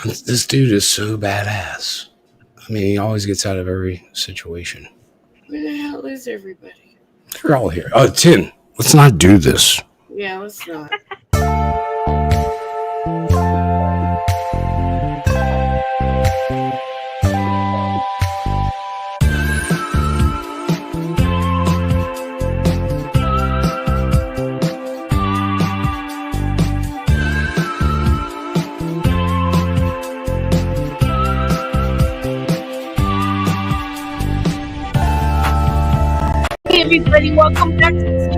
This dude is so badass. I mean, he always gets out of every situation. Where the hell is everybody? They're all here. Oh, Tin, let's not do this. Yeah, let's not. Hey everybody, welcome back to the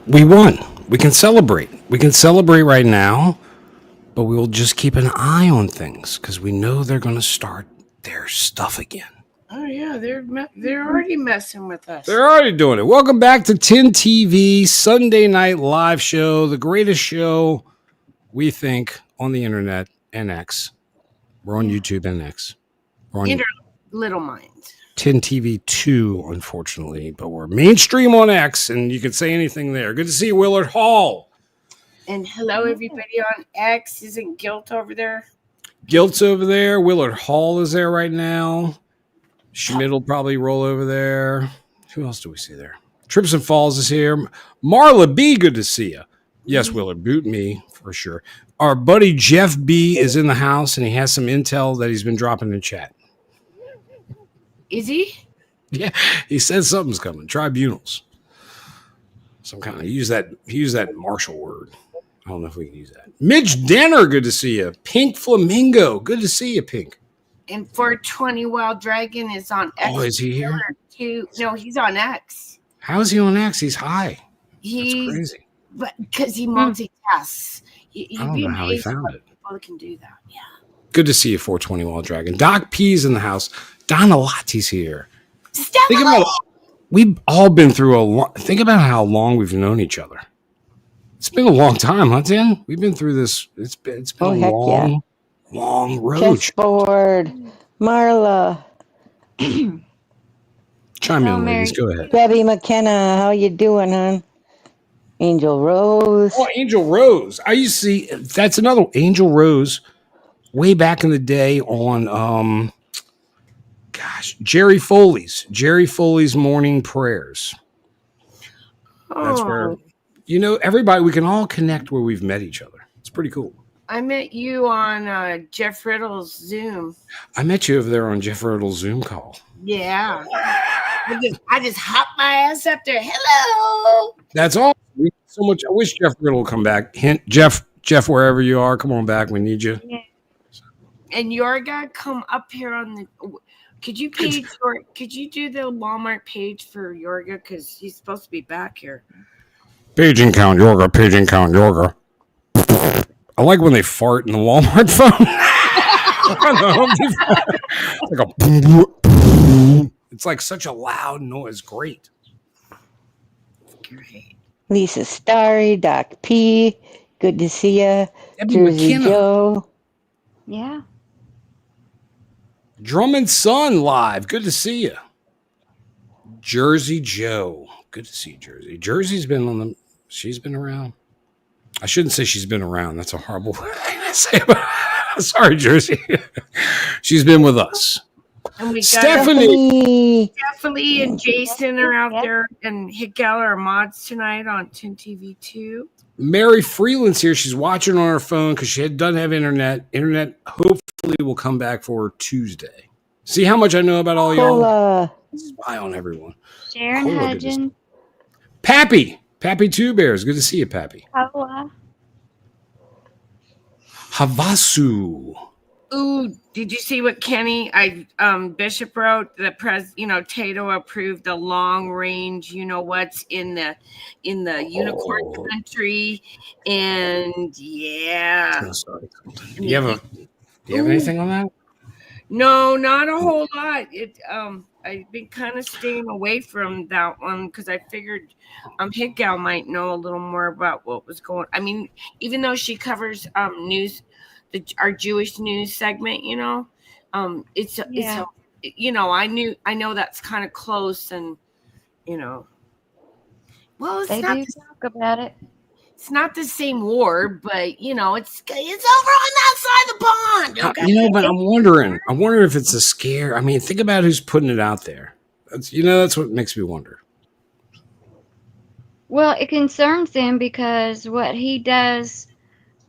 We won. We can celebrate. We can celebrate right now, but we will just keep an eye on things because we know they're going to start their stuff again. Oh yeah, they're already messing with us. They're already doing it. Welcome back to Tin TV Sunday Night Live Show, the greatest show we think on the internet and X. We're on YouTube and X. We're on Little minds. Tin TV 2, unfortunately, but we're mainstream on X, and you can say anything there. Good to see you, Willard Hall. And hello everybody on X. Isn't Guilt over there? Gilt's over there. Willard Hall is there right now. Schmidt will probably roll over there. Who else do we see there? Trips and Falls is here. Marla B, good to see you. Yes, Willard, boot me for sure. Our buddy Jeff B is in the house, and he has some intel that he's been dropping in chat. Is he? Yeah, he said something's coming. Tribunals. Some kind of he used that martial word. I don't know if we can use that. Midge Denner, good to see you. Pink Flamingo, good to see you, Pink. And 420 Wild Dragon is on X. Oh, is he here? No, he's on X. How is he on X? He's high. He's That's crazy. But because he multitasks. I don't know how he found it. People can do that. Yeah. Good to see you, 420 Wild Dragon. Doc P's in the house. Donna Lotti's here. Think about we've all been through a long. Think about how long we've known each other. It's been a long time, huh, Tin? We've been through this. It's been a long road. Chessboard, Marla. Chime in, ladies. Go ahead. Debbie McKenna, how you doing, hon? Angel Rose. Oh, Angel Rose. I used to see. That's another Angel Rose. Way back in the day on Jerry Foley's morning prayers. That's where everybody, we can all connect where we've met each other. It's pretty cool. I met you on Jeff Riddle's Zoom. I met you over there on Jeff Riddle's Zoom call. Yeah. I just hopped my ass up there. Hello. That's all. So much. I wish Jeff Riddle would come back. Hint, Jeff, wherever you are, come on back. We need you. Yeah. And Yorga, come up here on the. Could you do the Walmart page for Yorga? Because he's supposed to be back here. Paging count Yorga. I like when they fart in the Walmart phone. It's like a. It's like such a loud noise. Great. Lisa Starry, Doc P. Good to see you. Jersey McKenna. Joe. Yeah. Drum and Son live. Good to see you. Jersey Joe. Good to see you, Jersey. Jersey's been on the. She's been around. I shouldn't say she's been around. That's a horrible thing to say. Sorry, Jersey. She's been with us. And we got Stephanie and Jason are out there, and Hickel are mods tonight on Tin TV 2. Mary Freeland's here. She's watching on her phone because she doesn't have internet. Internet hopefully will come back for her Tuesday. See how much I know about all y'all? Spy on everyone. Sharon Hudgens. Pappy Two Bears. Good to see you, Pappy. Hola. Havasu. Ooh, did you see what Kenny Bishop wrote? Tato approved the long range, what's in the unicorn Oh, country. And yeah. no, sorry. And Do you have ooh, anything on that? no, not a whole lot. I've been kind of staying away from that one because I figured Hit Gal might know a little more about what was going. I mean, even though she covers news, our Jewish news segment, it's Yeah. I know that's kind of close, and well, They do talk about it. it's not the same war, but it's over on that side of the pond. Okay? But I'm wondering if it's a scare. I mean, think about who's putting it out there. That's what makes me wonder. Well, it concerns them because what he does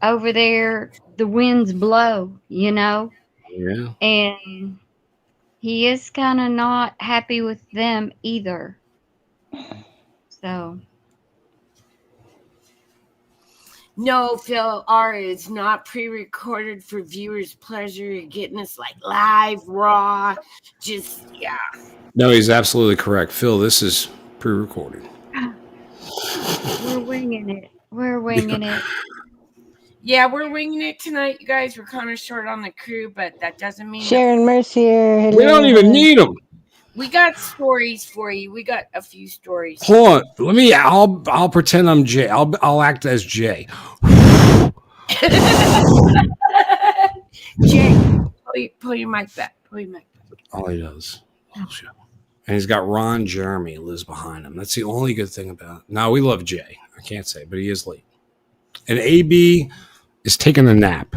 over there, the winds blow, Yeah. and he is kind of not happy with them either. So, No, Phil, R is not pre-recorded for viewers' pleasure. You're getting us like live, raw, just yeah. No, he's absolutely correct. Phil, this is pre-recorded. we're winging it. We're winging it. Yeah, we're winging it tonight, you guys. We're kind of short on the crew, but that doesn't mean Sharon Mercier. Hello. We don't even need them. we got stories for you. We got a few stories. Hold on. I'll pretend I'm Jay. I'll act as Jay. Jay, pull your mic back. Pull your mic back. All he does. And he's got Ron Jeremy lives behind him. That's the only good thing about it. Now, we love Jay. I can't say, but he is late. And AB is taking a nap.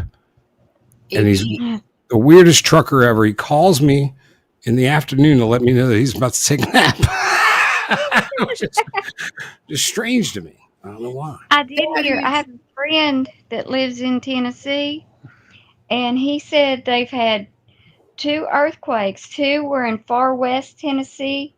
And he's the weirdest trucker ever. He calls me in the afternoon to let me know that he's about to take a nap. just strange to me. I don't know why. I did hear. I have a friend that lives in Tennessee, and he said they've had 2 earthquakes. 2 were in far west Tennessee,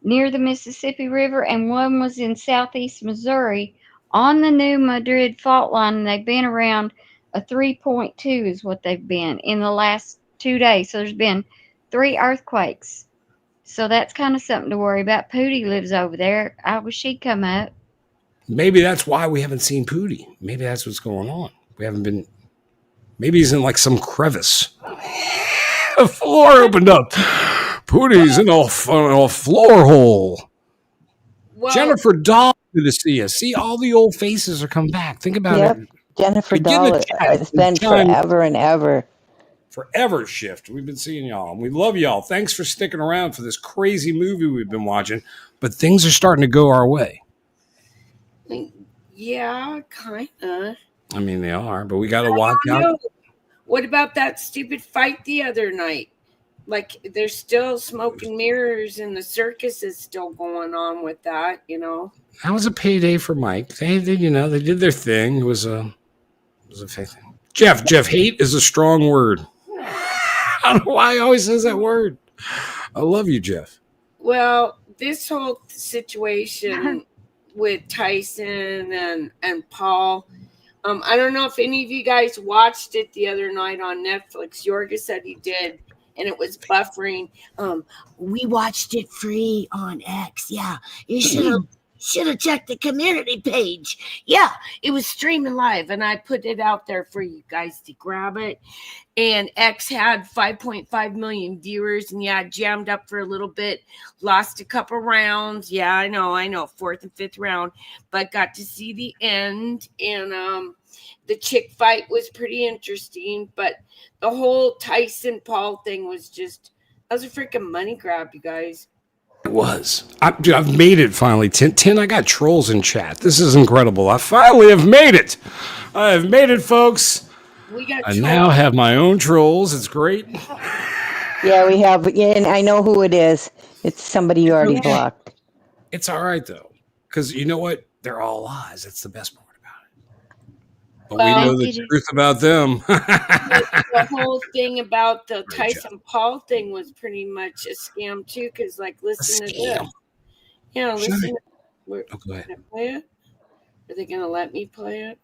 near the Mississippi River, and one was in southeast Missouri on the New Madrid fault line. And they've been around a 3.2 is what they've been in the last 2 days. So there's been 3 earthquakes. So that's kind of something to worry about. Pootie lives over there. I wish she'd come up. Maybe that's why we haven't seen Pootie. Maybe that's what's going on. We haven't been. Maybe he's in like some crevice. The floor opened up. Pootie's in a floor hole. Well, Jennifer Dahl, good to see you. See, all the old faces are coming back. Think about it. Jennifer Begin Dahl. the chat. It's been forever and ever. Forever shift. We've been seeing y'all, and we love y'all. Thanks for sticking around for this crazy movie we've been watching. But things are starting to go our way. yeah, kind of. I mean, they are, but we got to watch out. What about that stupid fight the other night? Like, there's still smoke and mirrors, and the circus is still going on with that. That was a payday for Mike. They did their thing. It was a fake thing. Jeff, hate is a strong word. I don't know why he always says that word. I love you, Jeff. Well, this whole situation with Tyson and Paul, I don't know if any of you guys watched it the other night on Netflix. Yorga said he did, and it was buffering. We watched it free on X. Yeah, you should have checked the community page. Yeah, it was streaming live, and I put it out there for you guys to grab it. And X had 5.5 million viewers, and yeah, jammed up for a little bit, lost a couple rounds. Yeah, I know, 4th and 5th round, but got to see the end. And the chick fight was pretty interesting, but the whole Tyson Paul thing was a freaking money grab, you guys. It was. I've made it finally. Tin, I got trolls in chat. This is incredible. I finally have made it. I have made it, folks. I now have my own trolls. It's great. Yeah, we have. Yeah, and I know who it is. It's somebody you already blocked. It's all right, though. Because you know what? They're all lies. That's the best part about it. But we know the truth about them. The whole thing about the Tyson Paul thing was pretty much a scam, too. Because, listen to this. Yeah, listen. Go ahead. Can I play it? Are they going to let me play it?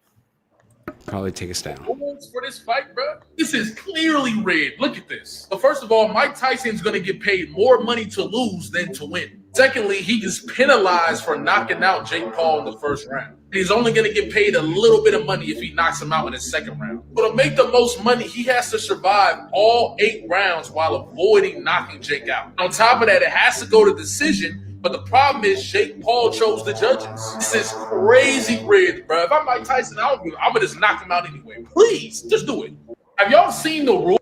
Probably take us down. Rules for this fight, bro. This is clearly rigged. Look at this. So first of all, Mike Tyson's going to get paid more money to lose than to win. Secondly, he is penalized for knocking out Jake Paul in the first round. He's only going to get paid a little bit of money if he knocks him out in the second round. But to make the most money, he has to survive all 8 rounds while avoiding knocking Jake out. On top of that, it has to go to decision. But the problem is Jake Paul chose the judges. This is crazy rigged, bro. If I'm Mike Tyson, I'm going to just knock him out anyway. Please, just do it. Have y'all seen the rule?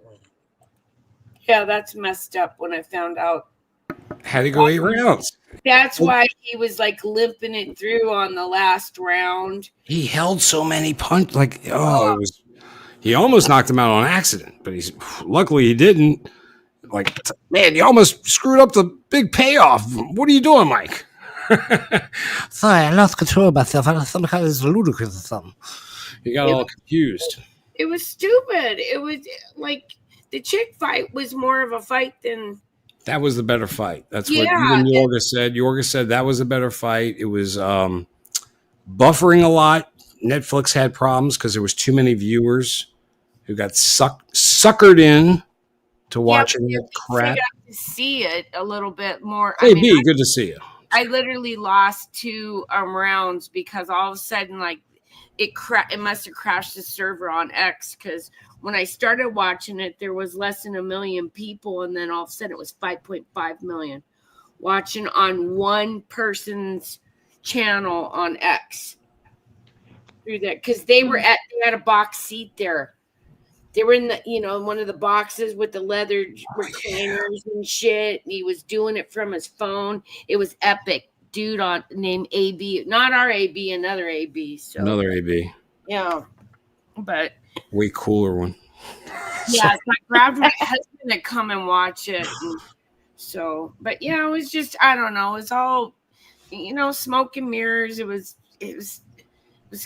Yeah, that's messed up when I found out. Had to go 8 rounds. That's why he was like limping it through on the last round. He held so many punches. He almost knocked him out on accident, but luckily he didn't. Like, man, you almost screwed up the big payoff. What are you doing, Mike? Sorry, I lost control of myself. I some kind of ludicrous or something. He got all confused. It was stupid. It was like the chick fight was more of a fight than. That was the better fight. That's what even Yorga said. Yorga said that was a better fight. It was buffering a lot. Netflix had problems because there was too many viewers who got suckered in to watching that crap. To see it a little bit more. Hey, B, good to see you. I literally lost 2 rounds because all of a sudden, like, it must have crashed the server on X because when I started watching it, there was less than 1 million people, and then all of a sudden it was 5.5 million watching on one person's channel on X through that because they had a box seat there. They were in the, one of the boxes with the leather recliners and shit. And he was doing it from his phone. It was epic. Dude named AB, not our AB, another AB. So another AB. Yeah, but way cooler one. Yeah, so I grabbed my husband to come and watch it. But yeah, it was just I don't know. It was all smoke and mirrors. It was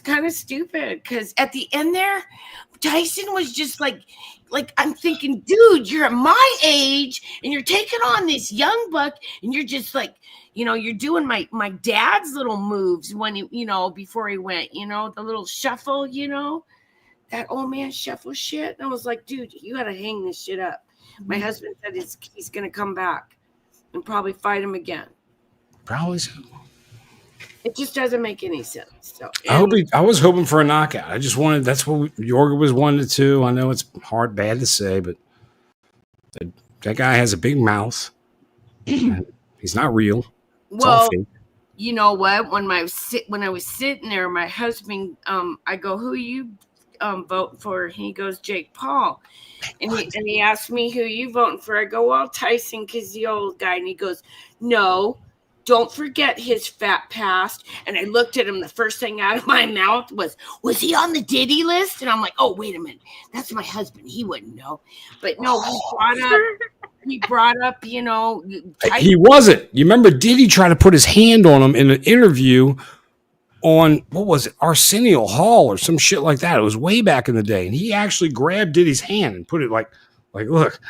kind of stupid because at the end there, Tyson was just like I'm thinking, dude, you're at my age and you're taking on this young buck and you're just like, you're doing my dad's little moves when he, before he went, the little shuffle, that old man shuffle shit. And I was like, dude, you got to hang this shit up. My husband said he's going to come back and probably fight him again. Probably so. It just doesn't make any sense. So I was hoping for a knockout. I just wanted. That's what Yorga was 1-2. I know it's bad to say, but that guy has a big mouth. He's not real. It's all fake. You know what? When I was sitting there, my husband, I go, "Who you vote for?" He goes, "Jake Paul," and he asked me, "Who you voting for?" I go, "Well, Tyson, because the old guy," and he goes, "No. Don't forget his fat past." And I looked at him. The first thing out of my mouth was he on the Diddy list? And I'm like, oh, wait a minute. That's my husband. He wouldn't know. But no, he brought up, he wasn't. You remember Diddy tried to put his hand on him in an interview on, what was it, Arsenio Hall or some shit like that. It was way back in the day. And he actually grabbed Diddy's hand and put it like, look,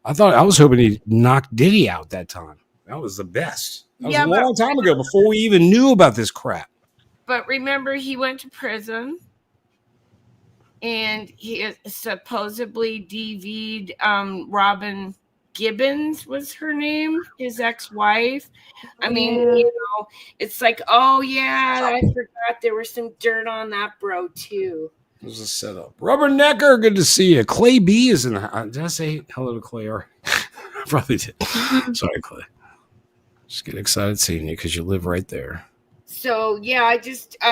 I was hoping he knocked Diddy out that time. That was the best. That was a long time ago before we even knew about this crap. But remember, he went to prison and he supposedly DV'd Robin Gibbons was her name, his ex-wife. I mean, it's like, oh yeah, I forgot there was some dirt on that bro too. It was a setup. Rubbernecker, good to see you. Clay B is in the. Did I say hello to Clay? Probably did. Sorry, Clay. Just get excited seeing you because you live right there. So, yeah, I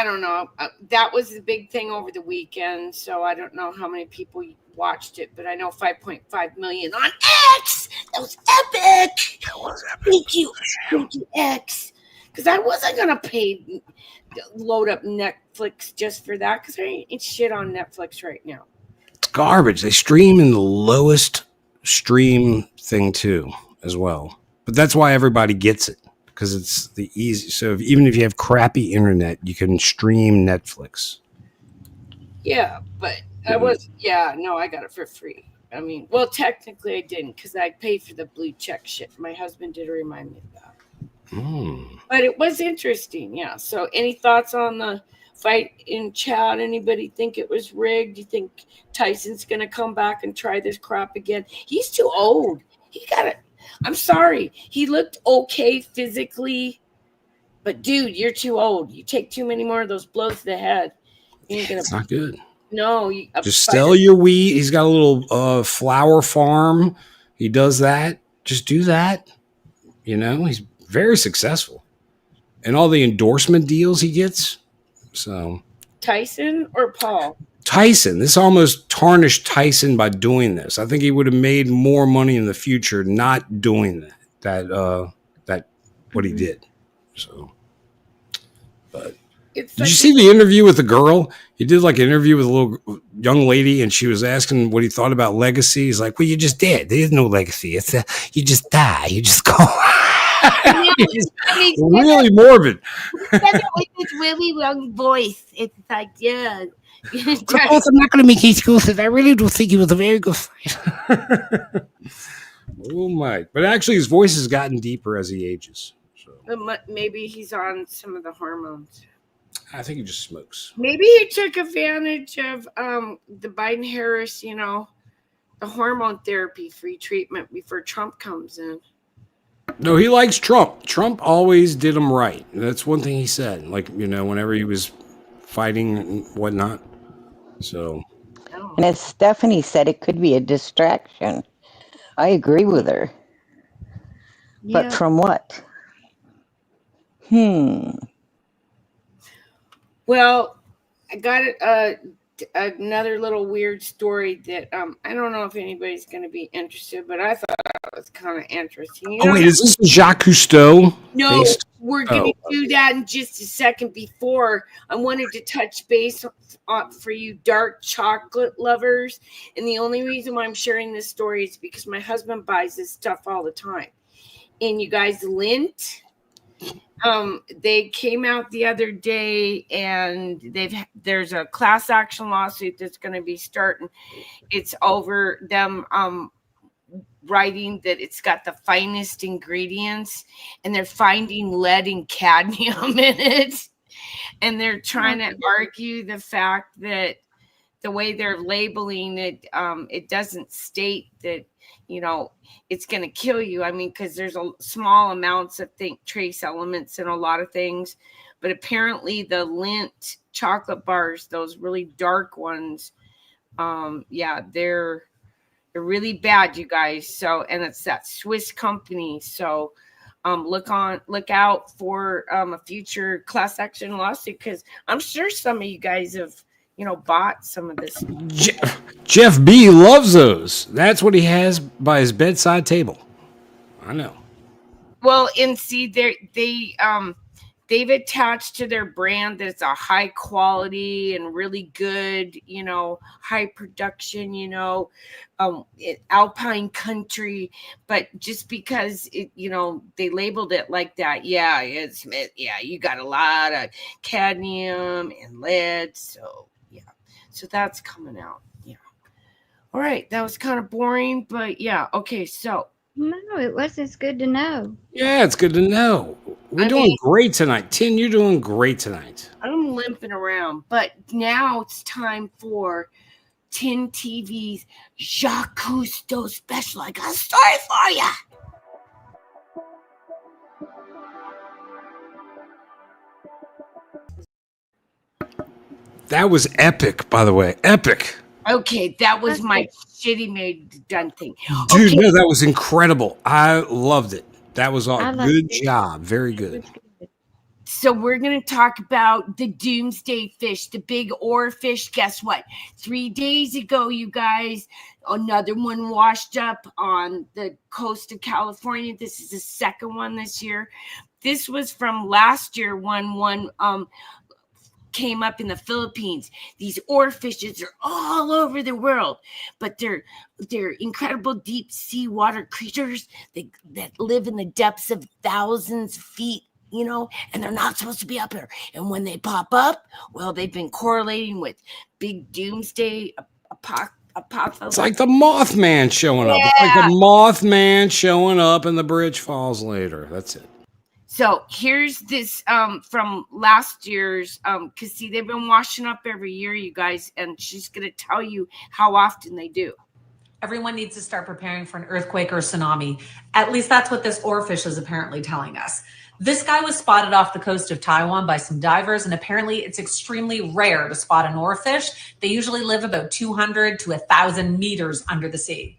don't know. That was the big thing over the weekend. So I don't know how many people watched it, but I know 5.5 million on X. That was epic. That was epic. Thank you, X. Because I wasn't going to load up Netflix just for that because I ain't shit on Netflix right now. It's garbage. They stream in the lowest stream thing too as well. But that's why everybody gets it, because it's the easy. So even if you have crappy internet, you can stream Netflix. Yeah, but I got it for free. I mean, well, technically I didn't because I paid for the blue check shit. My husband did remind me of that. But it was interesting, yeah. So any thoughts on the fight in chat? Anybody think it was rigged? Do you think Tyson's going to come back and try this crap again? He's too old. He got it. I'm sorry. He looked okay physically, but dude, you're too old. You take too many more of those blows to the head. It's not good. No. Just sell your wheat. He's got a little flour farm. He does that. Just do that. You know, he's very successful. And all the endorsement deals he gets. So Tyson or Paul? Tyson. This almost tarnished Tyson by doing this. I think he would have made more money in the future not doing that what he did. So, but did you see the interview with the girl? He did like an interview with a little young lady, and she was asking what he thought about legacy. He's like, "Well, you just dead. There's no legacy. It's you just die. You just go." Really morbid. With this really young voice, it's like, yeah. Of course, I'm not going to make excuses. I really do think he was a very good fighter. Oh my! But actually, his voice has gotten deeper as he ages. So maybe he's on some of the hormones. I think he just smokes. Maybe he took advantage of the Biden-Harris, the hormone therapy free treatment before Trump comes in. No, he likes Trump. Trump always did him right. That's one thing he said. Like, whenever he was fighting and whatnot. So. And as Stephanie said, it could be a distraction. I agree with her. Yeah. But from what? Well, I got another little weird story that I don't know if anybody's going to be interested, but I thought it was kind of interesting. Wait, is this Jacques Cousteau? No, we're going to do that in just a second. Before, I wanted to touch base for you dark chocolate lovers, and the only reason why I'm sharing this story is because my husband buys this stuff all the time. And you guys, Lindt. They came out the other day, and there's a class action lawsuit that's going to be starting. It's over them writing that it's got the finest ingredients, and they're finding lead and cadmium in it, and they're trying to argue the fact that the way they're labeling it, it doesn't state that it's going to kill you. I mean, because there's a small amounts of trace elements in a lot of things, but apparently the Lindt chocolate bars, those really dark ones, they're really bad, you guys. So, and it's that Swiss company. So, look out for a future class action lawsuit, because I'm sure some of you guys have bought some of this. Jeff B loves those. That's what he has by his bedside table. I know. Well, and see, they've attached to their brand that it's a high quality and really good, high production, alpine country. But just because they labeled it like that, you got a lot of cadmium and lead. So that's coming out. Yeah. All right. That was kind of boring, but yeah. Okay. So. No, it was. It's good to know. Yeah, it's good to know. We're doing great tonight. Tin, you're doing great tonight. I'm limping around, but now it's time for Tin TV's Jacques Cousteau special. I got a story for you. That was epic, by the way. Epic. Okay, that was my shitty made done thing. Dude, no, that was incredible. I loved it. That was all good job. Very good. So we're going to talk about the Doomsday fish, the big oar fish. Guess what? 3 days ago, you guys, another one washed up on the coast of California. This is the second one this year. This was from last year when one came up in the Philippines. These oarfishes are all over the world, but they're incredible deep sea water creatures that live in the depths of thousands of feet, and they're not supposed to be up here. And when they pop up, well, they've been correlating with big doomsday apocalypse. It's like the Mothman showing up. It's like the Mothman showing up and the bridge falls later. That's it. So here's this from last year's because see they've been washing up every year, you guys, and she's gonna tell you how often they do. Everyone needs to start preparing for an earthquake or tsunami. At least that's what this oarfish is apparently telling us. This guy was spotted off the coast of Taiwan by some divers, and apparently it's extremely rare to spot an oarfish. They usually live about 200 to 1,000 meters under the sea.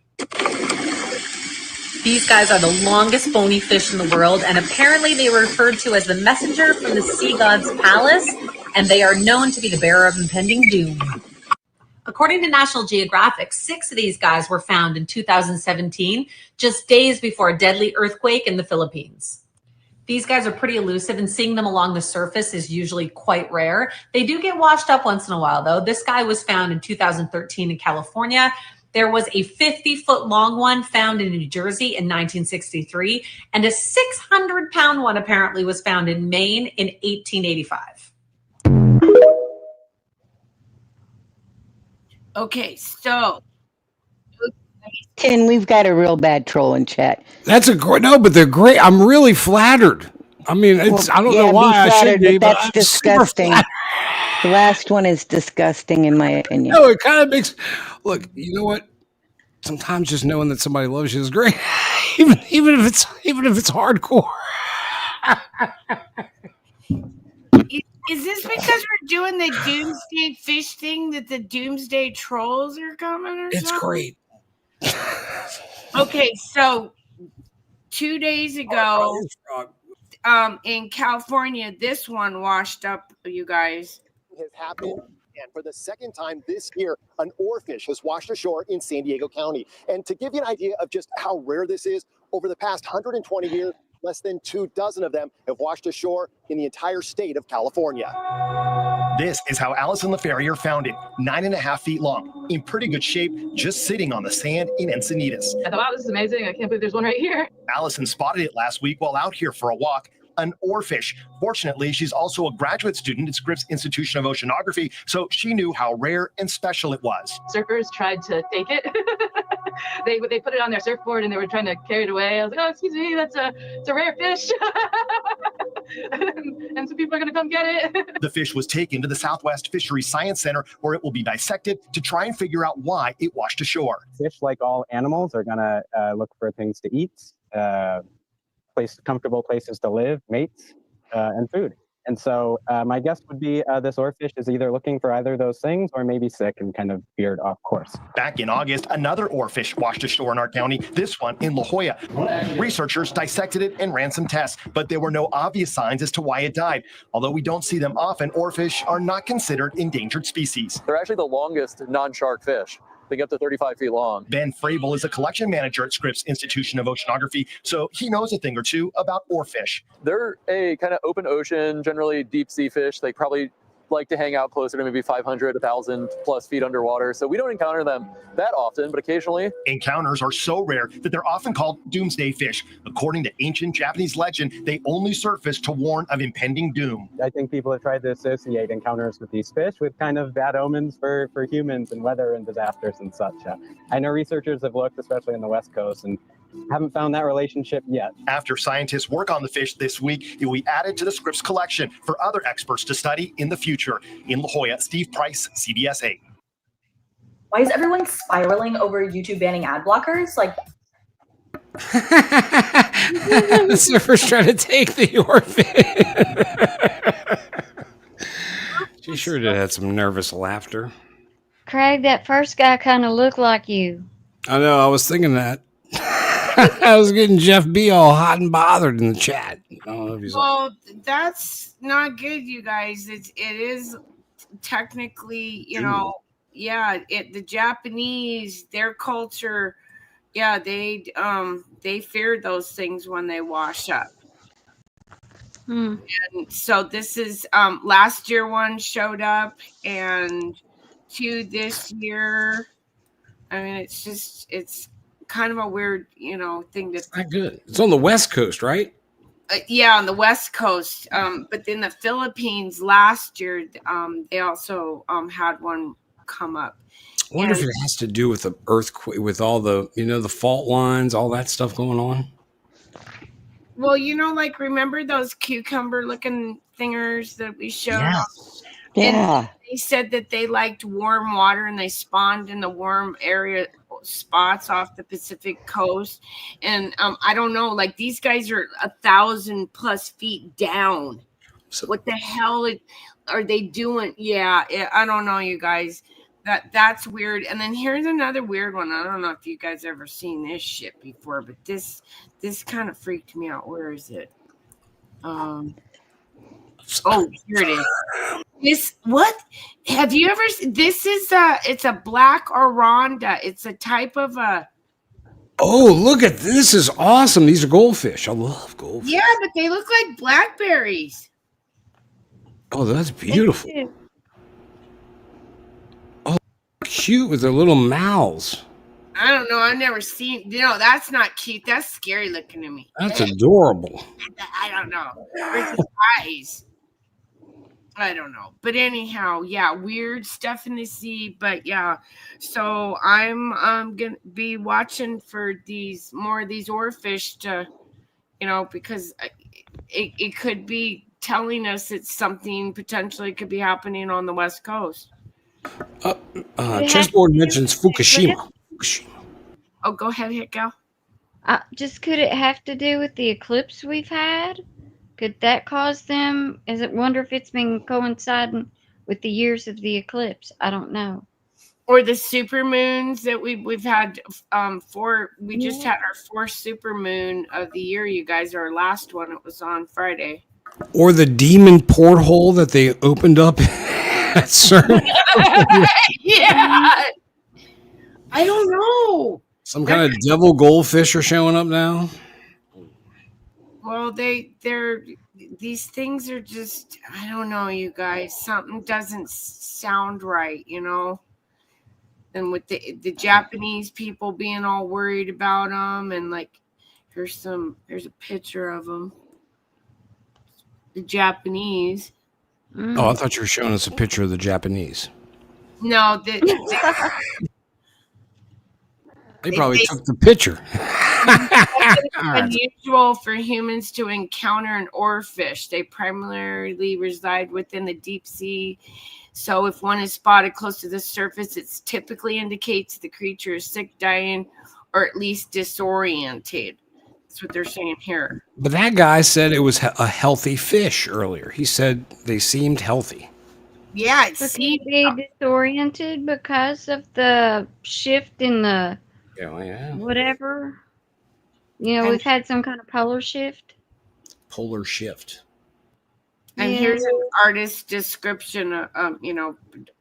These guys are the longest bony fish in the world, and apparently they were referred to as the messenger from the sea god's palace, and they are known to be the bearer of impending doom. According to National Geographic, 6 of these guys were found in 2017, just days before a deadly earthquake in the Philippines. These guys are pretty elusive, and seeing them along the surface is usually quite rare. They do get washed up once in a while, though. This guy was found in 2013 in California. There was a 50-foot long one found in New Jersey in 1963, and a 600-pound one apparently was found in Maine in 1885. Okay, so Tin, we've got a real bad troll in chat. That's a great, no, but they're great. I'm really flattered. I mean, it's, I don't know why I should be, but that's I'm disgusting. The last one is disgusting, in my opinion. No, it kind of makes. Look, you know what? Sometimes just knowing that somebody loves you is great, even if it's hardcore. Is this because we're doing the Doomsday fish thing that the Doomsday trolls are coming or It's something? great. Okay, so 2 days ago, in California, this one washed up, you guys. Has happened, and for the second time this year, an oarfish has washed ashore in San Diego County. And to give you an idea of just how rare this is, over the past 120 years, less than 24 of them have washed ashore in the entire state of California. This is how Allison LaFerrier found it, 9.5 feet long, in pretty good shape, just sitting on the sand in Encinitas. I thought, wow, this is amazing. I can't believe there's one right here. Allison spotted it last week while out here for a walk. An oarfish. Fortunately, she's also a graduate student at Scripps Institution of Oceanography, so she knew how rare and special it was. Surfers tried to take it. they put it on their surfboard and they were trying to carry it away. I was like, oh, excuse me, it's a rare fish. and some people are going to come get it. The fish was taken to the Southwest Fisheries Science Center, where it will be dissected to try and figure out why it washed ashore. Fish, like all animals, are going to look for things to eat. Comfortable places to live, mates, and food. And so my guess would be this oarfish is either looking for either of those things or maybe sick and kind of veered off course. Back in August, another oarfish washed ashore in our county, this one in La Jolla. Researchers dissected it and ran some tests, but there were no obvious signs as to why it died. Although we don't see them often, oarfish are not considered endangered species. They're actually the longest non-shark fish. They get up to 35 feet long. Ben Frabel is a collection manager at Scripps Institution of Oceanography, so he knows a thing or two about oarfish. They're a kind of open ocean, generally deep sea fish. They probably like to hang out closer to maybe 500, 1,000 plus feet underwater. So we don't encounter them that often, but occasionally. Encounters are so rare that they're often called Doomsday fish. According to ancient Japanese legend, they only surface to warn of impending doom. I think people have tried to associate encounters with these fish with kind of bad omens for humans and weather and disasters and such. I know researchers have looked, especially on the West Coast, and haven't found that relationship yet. After scientists work on the fish this week, it will be added to the Scripps collection for other experts to study in the future. In La Jolla, Steve Price, CBS 8. Why is everyone spiraling over YouTube banning ad blockers? Like, the surfers trying to take the oarfish. She sure did have some nervous laughter. Craig, that first guy kind of looked like you. I know, I was thinking that. I was getting Jeff B all hot and bothered in the chat. I don't know if you saw. Well, that's not good, you guys. It is technically, you know, yeah. The Japanese, their culture, yeah, they fear those things when they wash up. And so this is last year one showed up, and 2 this year. I mean, it's kind of a weird, thing to. It's not good. It's on the West Coast, right? Yeah, on the West Coast. But in the Philippines last year, they also had one come up. I wonder if it has to do with the earthquake, with all the, the fault lines, all that stuff going on. Well, like, remember those cucumber-looking thingers that we showed? Yes. Yeah. And they said that they liked warm water and they spawned in the warm area spots off the Pacific coast. And I don't know, like, these guys are 1,000+ feet down. So, what the hell are they doing? Yeah, I don't know, you guys. That's weird. And then here's another weird one. I don't know if you guys ever seen this shit before, but this kind of freaked me out. Where is it? Oh, here it is. This, what have you ever seen? This is it's a black oronda. It's a type of a. Oh, look at this! Is awesome. These are goldfish. I love goldfish. Yeah, but they look like blackberries. Oh, that's beautiful. Oh, cute with their little mouths. I don't know. I've never seen. That's not cute. That's scary looking to me. That's adorable. I don't know. Where's his eyes? I don't know. But anyhow, yeah, weird stuff in the sea. But yeah, so I'm gonna be watching for more of these oarfish to, because it could be telling us that something potentially could be happening on the West Coast. Chessboard mentions Fukushima. Oh, go ahead, Gal. Just could it have to do with the eclipse we've had? Could that cause them? Wonder if it's been coinciding with the years of the eclipse. I don't know. Or the super moons that we've had. We just had our 4th super moon of the year. You guys, our last one. It was on Friday. Or the demon porthole that they opened up at certain. Yeah. I don't know. Some kind of devil goldfish are showing up now. Well, these things are just, I don't know, you guys. Something doesn't sound right, And with the Japanese people being all worried about them, and like, here's a picture of them. The Japanese. Oh, I thought you were showing us a picture of the Japanese. No, they probably took the picture. It's unusual for humans to encounter an oarfish. They primarily reside within the deep sea. So if one is spotted close to the surface, it typically indicates the creature is sick, dying, or at least disoriented. That's what they're saying here. But that guy said it was a healthy fish earlier. He said they seemed healthy. Yeah, it seemed be disoriented because of the shift in the whatever. We've had some kind of polar shift. Polar shift. And here's an artist's description of,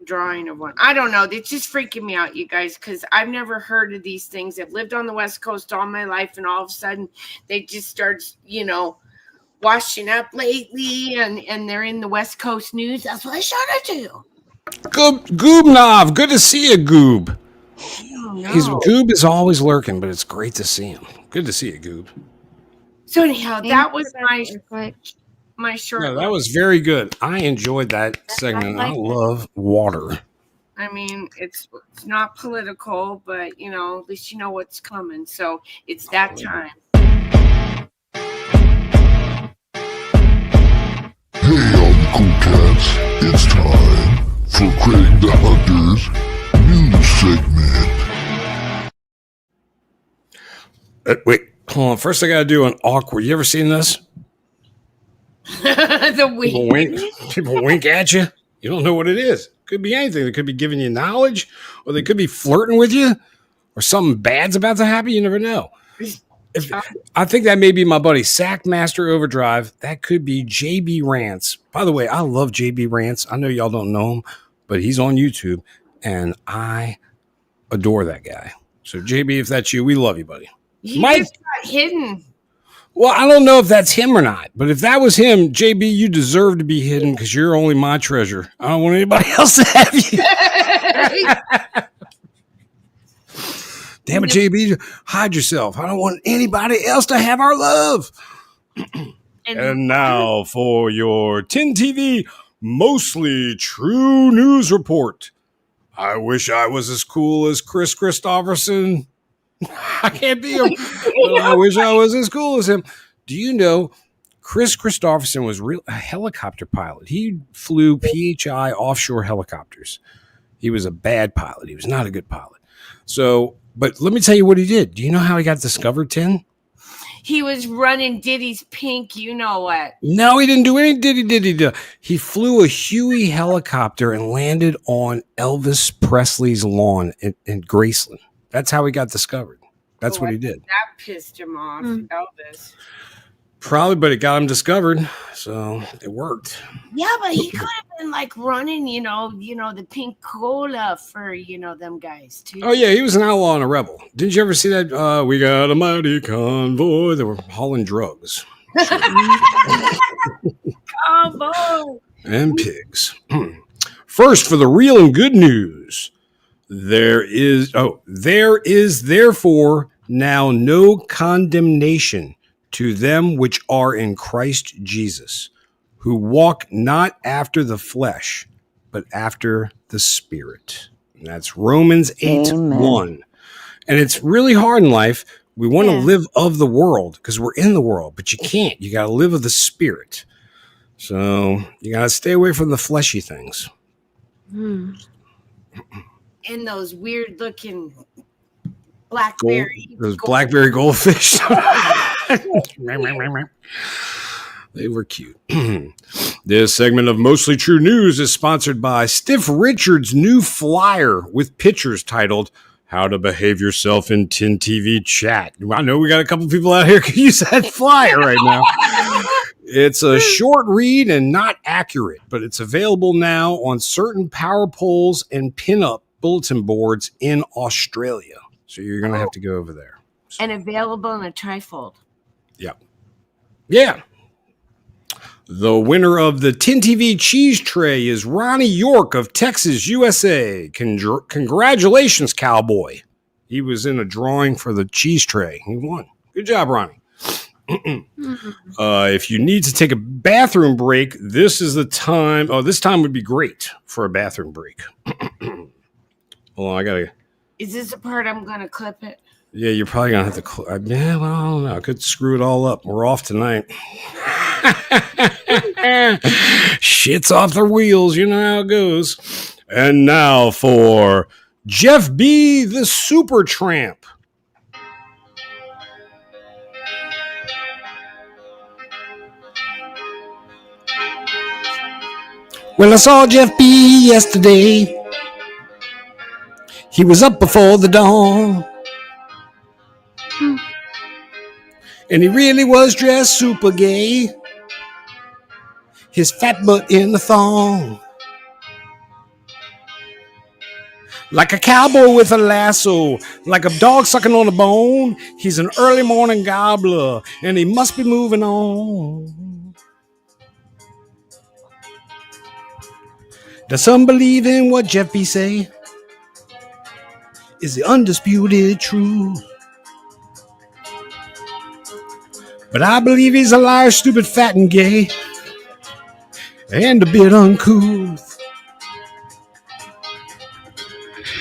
drawing of one. I don't know. It's just freaking me out, you guys, because I've never heard of these things. I've lived on the West Coast all my life, and all of a sudden they just start, washing up lately, and they're in the West Coast news. That's what I showed it to you. Goobnov, good to see you, Goob. Goob is always lurking, but it's great to see him. Good to see you, Goob. So anyhow, that was my short. No, that was very good. I enjoyed that segment. I love water. I mean, it's not political, but at least you know what's coming. So it's that time. Hey, all you cool cats! It's time for Craig the Hunter's news segment. Wait, hold on. First, I got to do an awkward. You ever seen this? The wink. People wink at you. You don't know what it is. Could be anything. They could be giving you knowledge, or they could be flirting with you, or something bad's about to happen. You never know. I think that may be my buddy Sackmaster Overdrive. That could be JB Rants. By the way, I love JB Rants. I know y'all don't know him, but he's on YouTube, and I adore that guy. So JB, if that's you, we love you, buddy. He just got hidden. Well, I don't know if that's him or not, but if that was him, JB, you deserve to be hidden because you're only my treasure. I don't want anybody else to have you. Damn it, JB, hide yourself. I don't want anybody else to have our love. And now for your 10 TV Mostly True News Report. I wish I was as cool as Chris Christopherson. I can't be him. I wish I was as cool as him. Do you know Chris Christopherson was a helicopter pilot? He flew PHI offshore helicopters. He was a bad pilot. He was not a good pilot. So, but let me tell you what he did. Do you know how he got discovered, Tin? He was running Diddy's Pink, you know what? No, he didn't do any diddy. He flew a Huey helicopter and landed on Elvis Presley's lawn in Graceland. That's how he got discovered. That's what he did. That pissed him off, Elvis. Probably, but it got him discovered, so it worked. Yeah, but he could have been like running, the Pink Cola for, them guys too. Oh, yeah, he was an outlaw and a rebel. Didn't you ever see that? We got a mighty convoy. They were hauling drugs. Convoy. And pigs. First, for the real and good news, there is therefore now no condemnation to them which are in Christ Jesus, who walk not after the flesh, but after the Spirit. And that's Romans 8:1. And it's really hard in life. We want to live of the world because we're in the world, but you can't. You got to live of the Spirit. So you got to stay away from the fleshy things. And those weird looking blackberry. Those blackberry goldfish. They were cute. This segment of Mostly True News is sponsored by Stiff Richard's new flyer with pictures titled How to Behave Yourself in Tin TV Chat. I know we got a couple people out here who can use that flyer right now. It's a short read and not accurate, but it's available now on certain power poles and pin-up bulletin boards in Australia. So you're going to have to go over there. And available in a trifold. Yep. Yeah. The winner of the Tin TV cheese tray is Ronnie York of Texas, USA. Congratulations, cowboy. He was in a drawing for the cheese tray. He won. Good job, Ronnie. If you need to take a bathroom break, this is the time. Oh, this time would be great for a bathroom break. Hold on, I got to. Is this the part I'm going to clip it? Yeah, you're probably going to have to. Yeah, well, I don't know. I could screw it all up. We're off tonight. Shit's off their wheels. You know how it goes. And now for Jeff B., the Super Tramp. Well, I saw Jeff B. yesterday. He was up before the dawn. And he really was dressed super gay. His fat butt in the thong. Like a cowboy with a lasso. Like a dog sucking on a bone. He's an early morning gobbler. And he must be moving on. Does some believe in what Jeff B. say? Is the undisputed truth? But I believe he's a liar, stupid, fat, and gay. And a bit uncouth.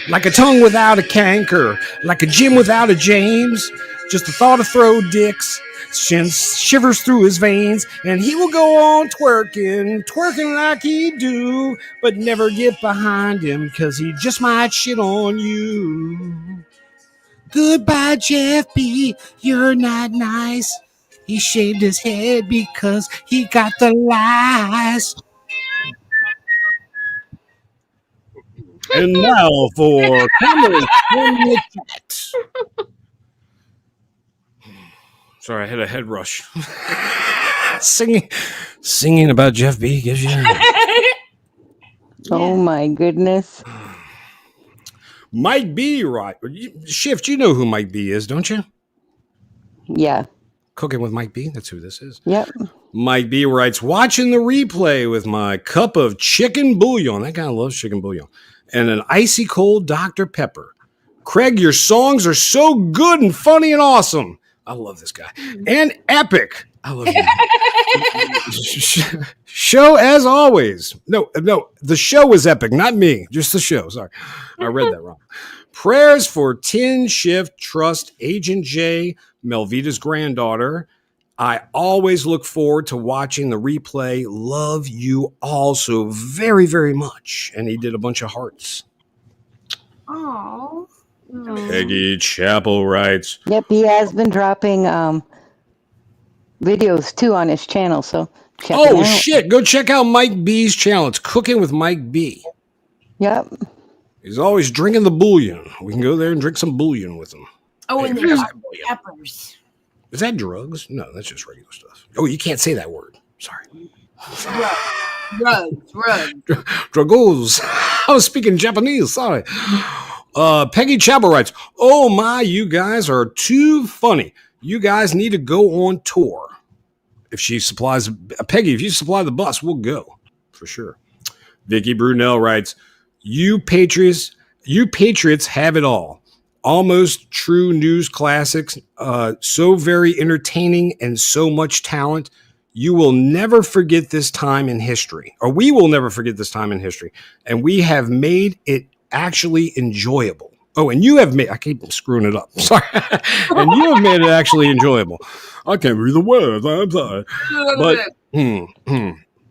Like a tongue without a canker. Like a Jim without a James. Just the thought of throw dicks shivers through his veins. And he will go on twerking like he do. But never get behind him, cause he just might shit on you. Goodbye, Jeff B., you're not nice. He shaved his head because he got the lies. And now for comments from the chat. Sorry, I had a head rush. Singing about Jeff B. gives you. Oh my goodness. Mike B. Right. Shift, you know who Mike B. is, don't you? Yeah. Cooking with Mike B. That's who this is. Yep. Mike B. writes, watching the replay with my cup of chicken bouillon. That guy loves chicken bouillon. And an icy cold Dr. Pepper. Craig, your songs are so good and funny and awesome. I love this guy. And epic. I love you. Show as always. No, the show was epic, not me. Just the show. Sorry. I read that wrong. Prayers for Tin Shift Trust Agent J, Melvita's granddaughter, I always look forward to watching the replay. Love you all so very, very much. And he did a bunch of hearts. Oh. Peggy Chappell writes. Yep, he has been dropping videos too on his channel, so check it out. Shit, go check out Mike B's channel. It's Cooking with Mike B. Yep. He's always drinking the bouillon. We can go there and drink some bouillon with him. Oh, and the peppers. Is that drugs? No, that's just regular stuff. Oh, you can't say that word. Sorry. Drugs. Dragos. I was speaking Japanese. Sorry. Peggy Chappell writes, oh my, you guys are too funny. You guys need to go on tour. If she supplies, Peggy, if you supply the bus, we'll go for sure. Vicky Brunel writes, you patriots have it all. Almost true news classics, so very entertaining and so much talent. You will never forget this time in history, or we will never forget this time in history. And we have made it actually enjoyable. Oh, and you have made, I keep screwing it up. Sorry. And you have made it actually enjoyable. I can't read the words. I'm sorry.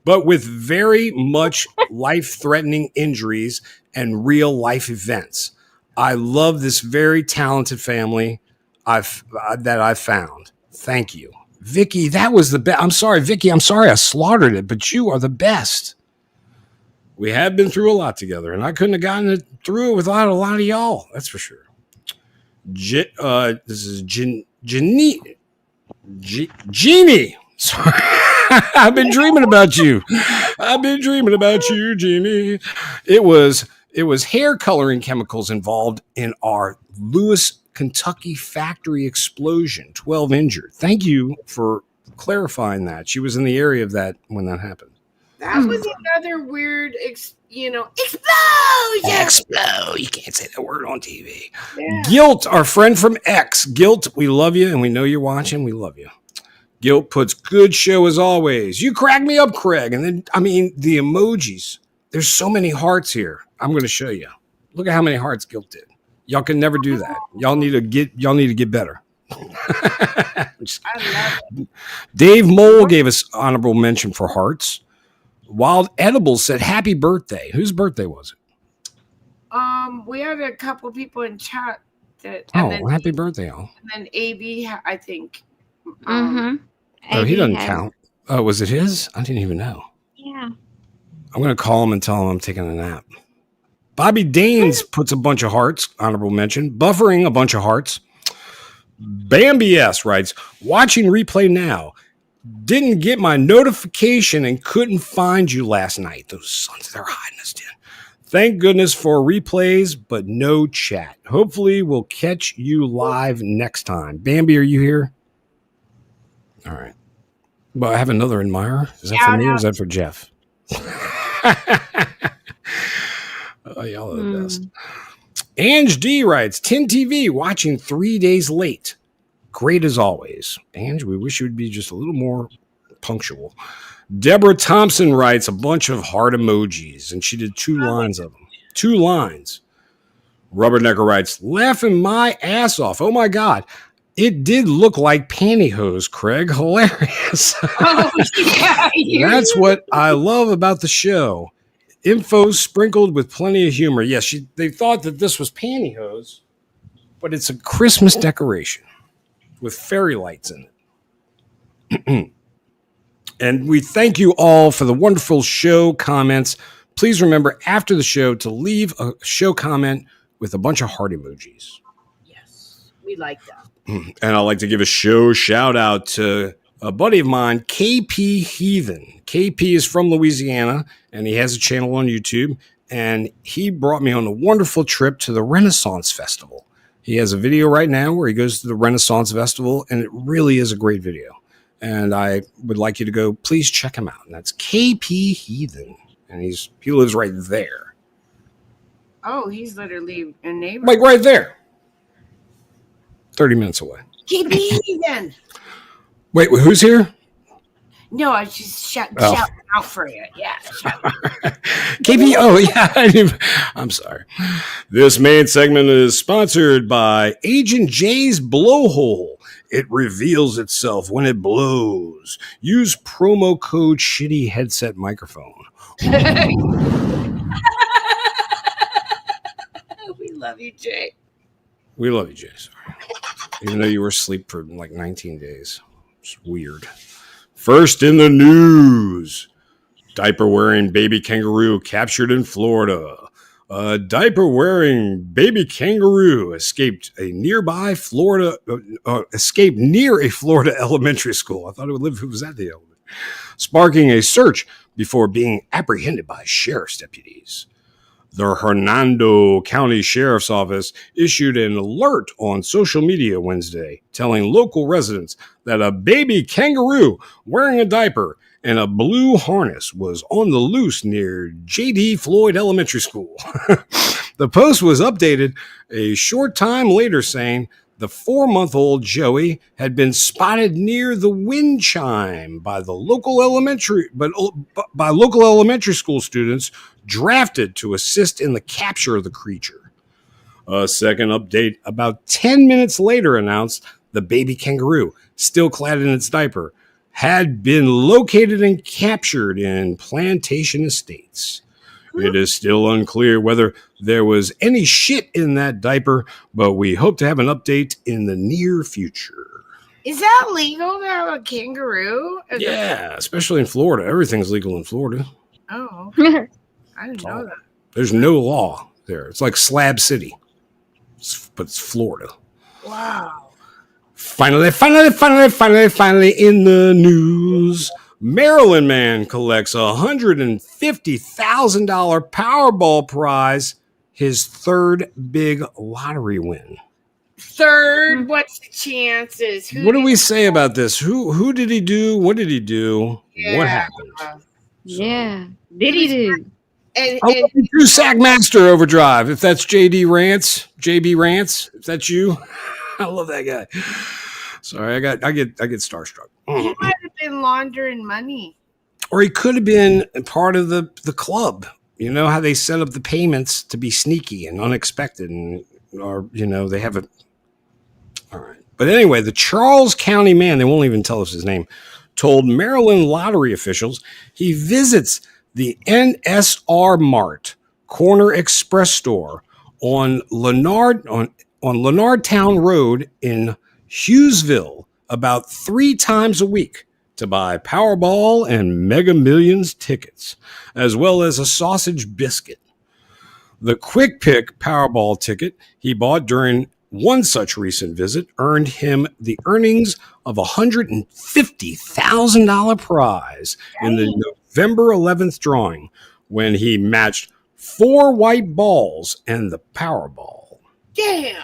But with very much life-threatening injuries and real-life events. I love this very talented family that I've found. Thank you. Vicky, that was the best. I'm sorry, Vicky. I'm sorry I slaughtered it, but you are the best. We have been through a lot together, and I couldn't have gotten through it without a lot of y'all. That's for sure. This is Jeannie. Sorry. I've been dreaming about you. Jeannie. It was hair coloring chemicals involved in our Louis, Kentucky factory explosion. 12 injured. Thank you for clarifying that. She was in the area of that when that happened. That was another weird, explosion. Explode. You can't say that word on TV. Yeah. Guilt, our friend from X. Guilt, we love you, and we know you're watching. We love you. Guilt puts good show as always. You crack me up, Craig. And then, the emojis. There's so many hearts here. I'm going to show you. Look at how many hearts Guilt did. Y'all can never do that. Y'all need to get better. Dave Mole gave us honorable mention for hearts. Wild Edibles said happy birthday. Whose birthday was it? We had a couple people in chat that. Happy birthday, all. And then AB, I think. He doesn't count. Oh, was it his? I didn't even know. Yeah. I'm going to call him and tell him I'm taking a nap. Bobby Danes puts a bunch of hearts, honorable mention. Buffering, a bunch of hearts. Bambi S writes, watching replay now. Didn't get my notification and couldn't find you last night. Those sons, they're hiding us, dude. Thank goodness for replays, but no chat. Hopefully we'll catch you live next time. Bambi, are you here? All right. Well, I have another admirer. Is that for me or is that for Jeff? Oh, y'all are the best. Ange D writes, 10 TV watching 3 days late. Great as always. Ange, we wish you would be just a little more punctual. Deborah Thompson writes a bunch of heart emojis, and she did 2 lines of them. 2 lines. Rubbernecker writes, laughing my ass off. Oh, my God. It did look like pantyhose, Craig. Hilarious. Oh, yeah. That's what I love about the show. Info sprinkled with plenty of humor. Yes, they thought that this was pantyhose, but it's a Christmas decoration with fairy lights in it. And we thank you all for the wonderful show comments. Please remember after the show to leave a show comment with a bunch of heart emojis. Yes, we like that. And I'd like to give a shout out to a buddy of mine, KP Heathen. KP is from Louisiana, and he has a channel on YouTube, and he brought me on a wonderful trip to the Renaissance Festival. He has a video right now where he goes to the Renaissance Festival, and it really is a great video. And I would like you to go, please check him out. And that's KP Heathen, and he lives right there. Oh, he's literally a neighbor. Like right there. 30 minutes away. Keep Heathen. Wait, who's here? No, I was just shouting out for you. Yeah. KP, oh, yeah. I'm sorry. This main segment is sponsored by Agent J's Blowhole. It reveals itself when it blows. Use promo code shitty headset microphone. We love you, Jay. We love you, Jay. Sorry. Even though you were asleep for like 19 days. It's weird. First in the news. Diaper-wearing baby kangaroo captured in Florida. A diaper-wearing baby kangaroo escaped near a Florida elementary school. I thought it was at the elementary. Sparking a search before being apprehended by sheriff's deputies. The Hernando County Sheriff's Office issued an alert on social media Wednesday, telling local residents that a baby kangaroo wearing a diaper and a blue harness was on the loose near J.D. Floyd Elementary School. The post was updated a short time later saying the 4-month-old Joey had been spotted near the wind chime by local elementary school students drafted to assist in the capture of the creature. A second update about 10 minutes later announced the baby kangaroo, still clad in its diaper, had been located and captured in Plantation Estates. It is still unclear whether there was any shit in that diaper, but we hope to have an update in the near future. Is that legal to have a kangaroo? Yeah, especially in Florida. Everything's legal in Florida. Oh. I didn't know that. There's no law there. It's like Slab City, but it's Florida. Wow. Finally in the news. Maryland man collects $150,000 Powerball prize, his third big lottery win. Third, what's the chances? What do we say about this? Who did he do? What did he do? Yeah. What happened? Yeah. Did he do? And True Sackmaster Overdrive. If that's JB Rants, if that's you, I love that guy. Sorry, I get starstruck. He might have been laundering money. Or he could have been part of the club. You know how they set up the payments to be sneaky and unexpected, they have a. All right, but anyway, the Charles County man, they won't even tell us his name, told Maryland lottery officials he visits the NSR Mart Corner Express store on Leonardtown Road in Hughesville about 3 times a week to buy Powerball and Mega Millions tickets, as well as a sausage biscuit. The Quick Pick Powerball ticket he bought during one such recent visit earned him the earnings of a $150,000 prize in the November 11th drawing when he matched 4 white balls and the Powerball. Damn.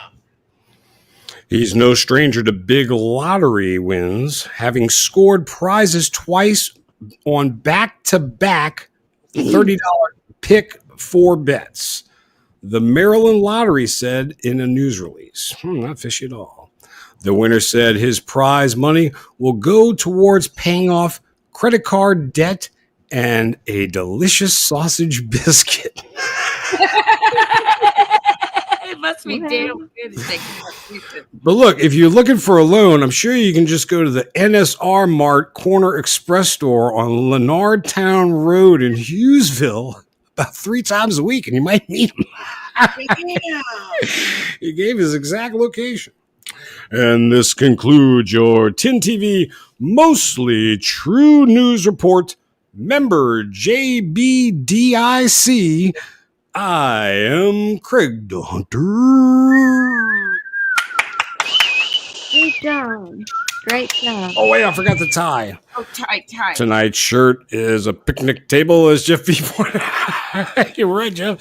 He's no stranger to big lottery wins, having scored prizes twice on back-to-back $30 pick 4 bets. The Maryland Lottery said in a news release. Not fishy at all. The winner said his prize money will go towards paying off credit card debt and a delicious sausage biscuit. It must be damn good. But look, if you're looking for a loan, I'm sure you can just go to the NSR Mart Corner Express store on Leonardtown Road in Hughesville about 3 times a week, and you might meet him. He gave his exact location. And this concludes your Tin TV Mostly True News Report. Member JBDIC. I am Craig the Hunter. Great job. Great job. Oh, wait, I forgot the tie. Oh, tie. Tonight's shirt is a picnic table, as Jeff B. pointed out. You're right, Jeff.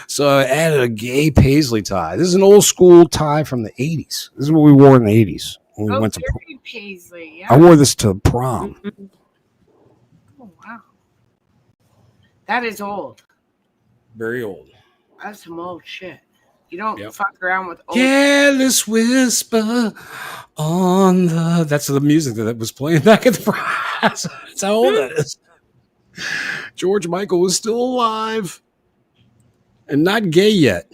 So I added a gay paisley tie. This is an old school tie from the 80s. This is what we wore in the 80s. When we went to paisley. Yeah. I wore this to prom. Oh, wow. That is old. Very old. That's some old shit. You don't fuck around with old. Careless whisper on the. That's the music that was playing back at the prom. That's how old that is. George Michael was still alive and not gay yet,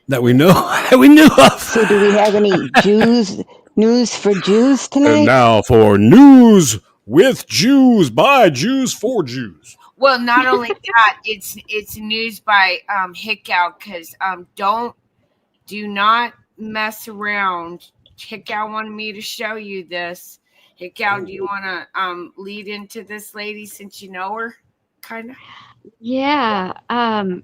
that we know. That we knew of. So, do we have any Jews News for Jews And tonight? now for news with Jews, by Jews, for Jews. Well, not only that, it's news by Hickow, because do not mess around. Hickow wanted me to show you this. Hickow, do you want to lead into this lady since you know her, kind of? Yeah,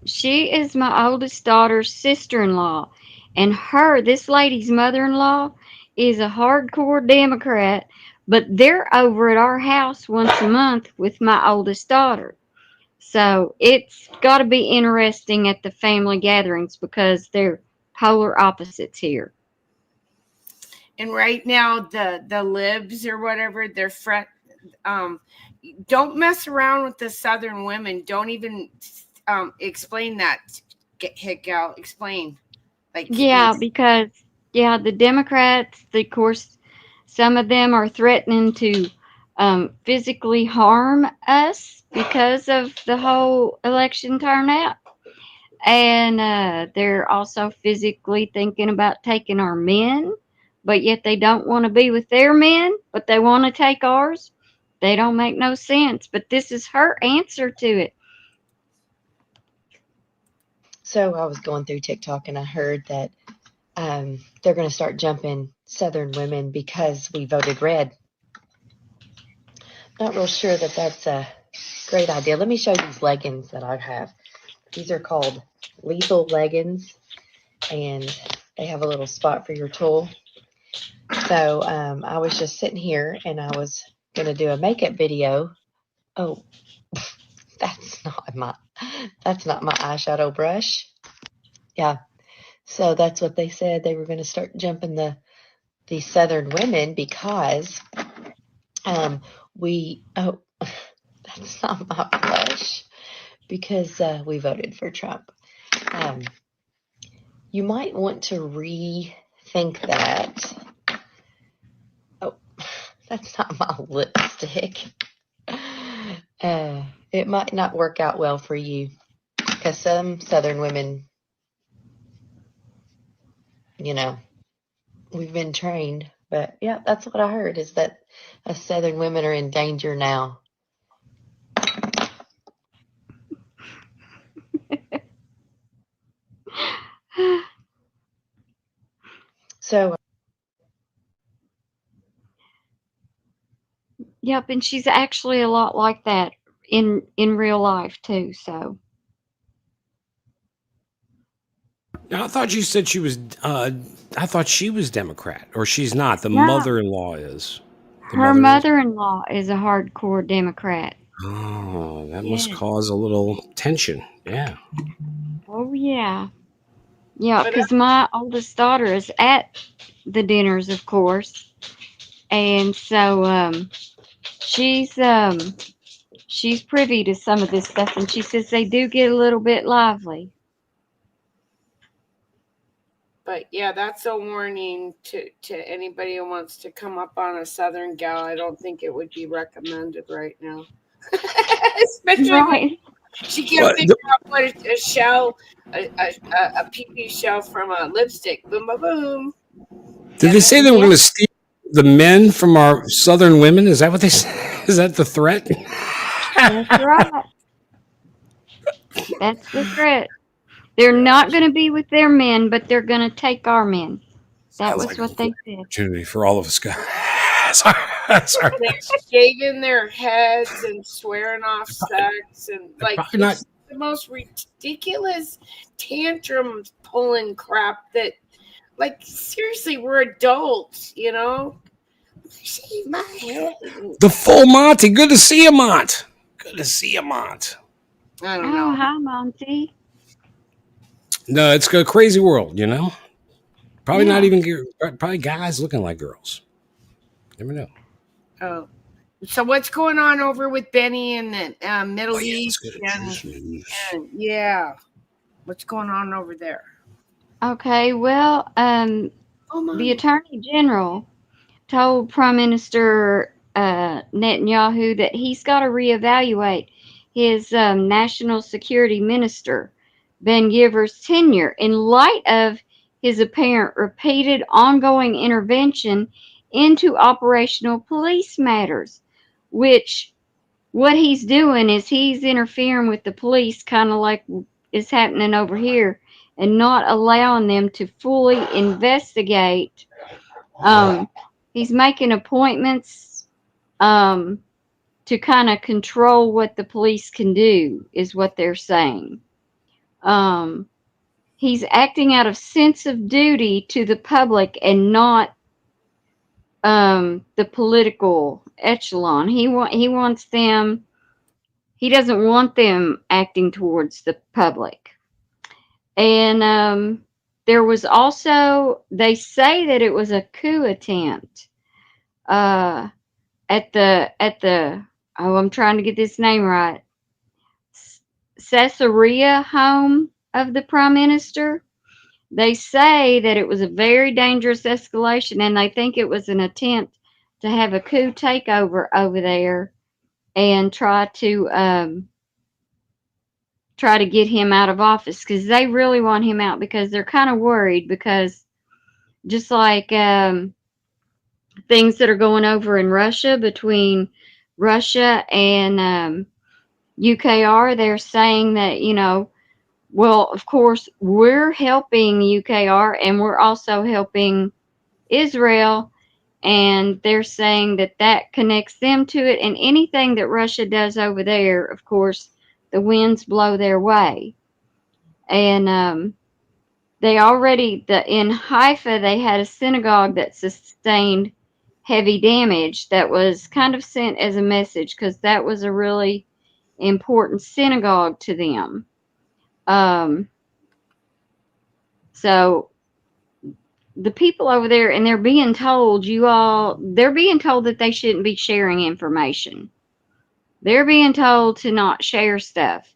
she is my oldest daughter's sister-in-law, and this lady's mother-in-law is a hardcore Democrat, but they're over at our house once a month with my oldest daughter. So it's got to be interesting at the family gatherings because they're polar opposites here. And right now, the libs or whatever, they're don't mess around with the Southern women. Don't even explain that. Hickow, explain. Yeah, because the Democrats, of course, some of them are threatening to physically harm us because of the whole election turnout. And they're also physically thinking about taking our men, but yet they don't want to be with their men, but they want to take ours. They don't make no sense, but this is her answer to it. So I was going through TikTok and I heard that they're going to start jumping Southern women because we voted red. Not real sure that that's a great idea. Let me show you these leggings that I have. These are called lethal leggings, and they have a little spot for your tool. So I was just sitting here and I was going to do a makeup video. Oh, that's not my eyeshadow brush. Yeah. So that's what they said. They were going to start jumping the Southern women because that's not my blush, because we voted for Trump. You might want to rethink that. Oh, that's not my lipstick. It might not work out well for you because some Southern women, we've been trained. But yeah, that's what I heard, is that us Southern women are in danger now. So Yep, and she's actually a lot like that in real life too. So Now, I thought you said she was. I thought she was Democrat, or she's not. The No. mother-in-law is. her mother-in-law is a hardcore Democrat. Oh, that Yes. must cause a little tension. Yeah. Oh yeah, because my oldest daughter is at the dinners, of course, and so she's privy to some of this stuff, and she says they do get a little bit lively. But yeah, that's a warning to anybody who wants to come up on a Southern gal. I don't think it would be recommended right now. Especially when she can't figure out what a shell, a pee-pee shell from a lipstick. Boom, boom, boom. Did they say they were going to steal the men from our Southern women? Is that what they said? Is that the threat? That's right. That's the threat. They're not going to be with their men, but they're going to take our men. That was what they said. Opportunity for all of us guys. Sorry. They're shaving their heads and swearing off sex and it's the most ridiculous tantrum pulling crap that, seriously, we're adults, Shave my head. The full Monty. Good to see you, Mont. Good to see you, Mont. I don't know. Oh, hi, Monty. No, it's a crazy world, Probably not even probably guys looking like girls. Never know. Oh, so what's going on over with Benny in the Middle East? And what's going on over there? Okay, well, the Attorney General told Prime Minister Netanyahu that he's got to reevaluate his National Security Minister Ben Giver's tenure in light of his apparent repeated ongoing intervention into operational police matters, which what he's doing is he's interfering with the police, kind of like is happening over here, and not allowing them to fully investigate. He's making appointments to kind of control what the police can do, is what they're saying. He's acting out of sense of duty to the public and not the political echelon. He wants them. He doesn't want them acting towards the public. And there was also, they say that it was a coup attempt at the I'm trying to get this name right, Caesarea home of the Prime Minister. They say that it was a very dangerous escalation, and they think it was an attempt to have a coup takeover over there and try to get him out of office, because they really want him out, because they're kind of worried, because just like things that are going over in Russia between Russia and UKR, they're saying that, well, of course, we're helping UKR and we're also helping Israel, and they're saying that that connects them to it, and anything that Russia does over there, of course, the winds blow their way. And they already, in Haifa, they had a synagogue that sustained heavy damage that was kind of sent as a message, because that was a really important synagogue to them. So the people over there, and they're being told, they're being told that they shouldn't be sharing information. They're being told to not share stuff.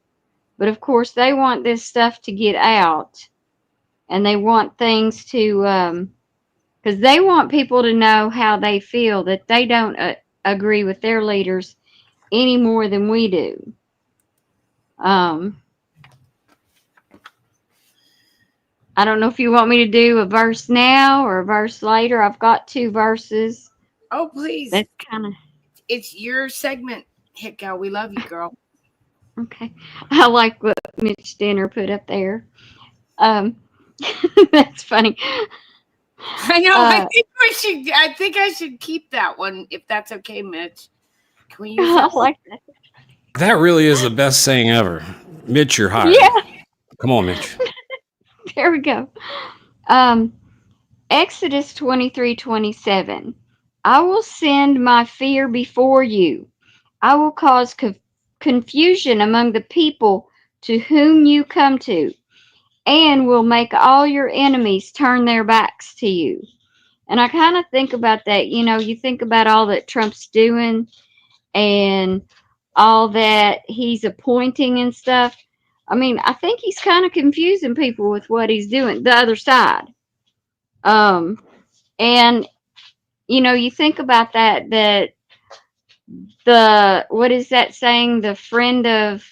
But of course, they want this stuff to get out, and they want things to, because they want people to know how they feel, that they don't agree with their leaders any more than we do. I don't know if you want me to do a verse now or a verse later. I've got 2 verses. Oh, please. That's kind of... It's your segment, Hit Gal. We love you, girl. Okay. I like what Mitch Dinner put up there. That's funny. I know. I think I should keep that one, if that's okay, Mitch. Can we use that? I like that. That really is the best saying ever. Mitch, you're hired. Yeah. Come on, Mitch. There we go. Exodus 23:27. I will send my fear before you. I will cause confusion among the people to whom you come to, and will make all your enemies turn their backs to you. And I kind of think about that. You think about all that Trump's doing and all that he's appointing and stuff. I mean, I think he's kind of confusing people with what he's doing, the other side. And, you think about that what is that saying? The friend of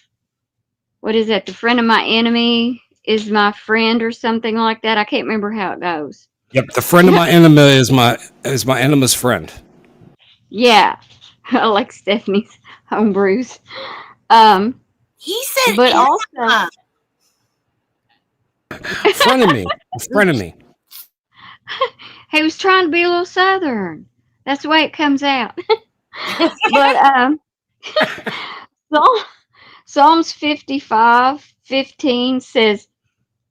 my enemy is my friend, or something like that. I can't remember how it goes. Yep, the friend of my enemy is my enemy's friend. Yeah, I like Stephanie's homebrews. He said, but also frenemy. He was trying to be a little Southern. That's the way it comes out. But Psalms 55:15 says,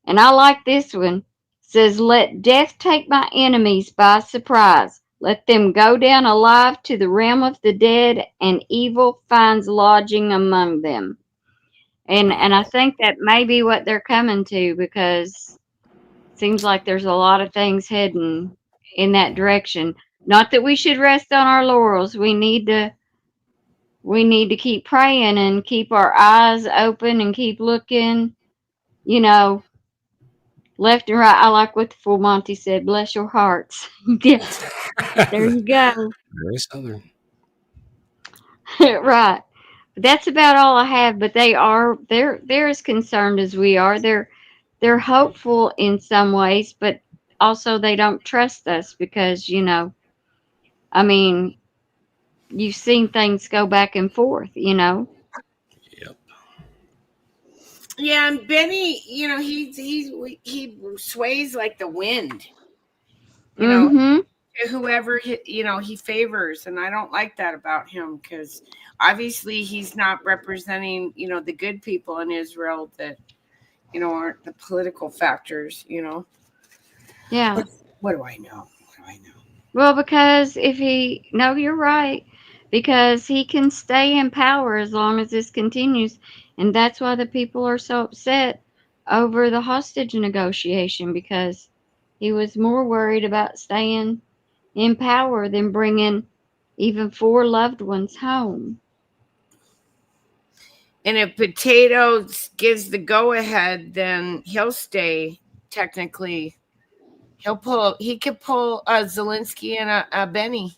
and I like this one, says, let death take my enemies by surprise. Let them go down alive to the realm of the dead, and evil finds lodging among them. And I think that may be what they're coming to, because it seems like there's a lot of things heading in that direction. Not that we should rest on our laurels. We need to keep praying and keep our eyes open and keep looking, left and right. I like what the Full Monty said. Bless your hearts. Yes. There you go. Very Southern. Right. That's about all I have, but they're as concerned as we are. They're hopeful in some ways, but also they don't trust us because, you know, I mean, you've seen things go back and forth, you know. Yeah, and Benny, you know, he sways like the wind, you know, to whoever he favors, and I don't like that about him because obviously he's not representing, you know, the good people in Israel that, you know, aren't the political factors, you know. Yeah. What do I know? Well, because you're right, because he can stay in power as long as this continues, and that's why the people are so upset over the hostage negotiation, because he was more worried about staying in power than bringing even 4 loved ones home. And if Potatoes gives the go ahead, then he'll stay. Technically, he could pull Zelensky and a Benny.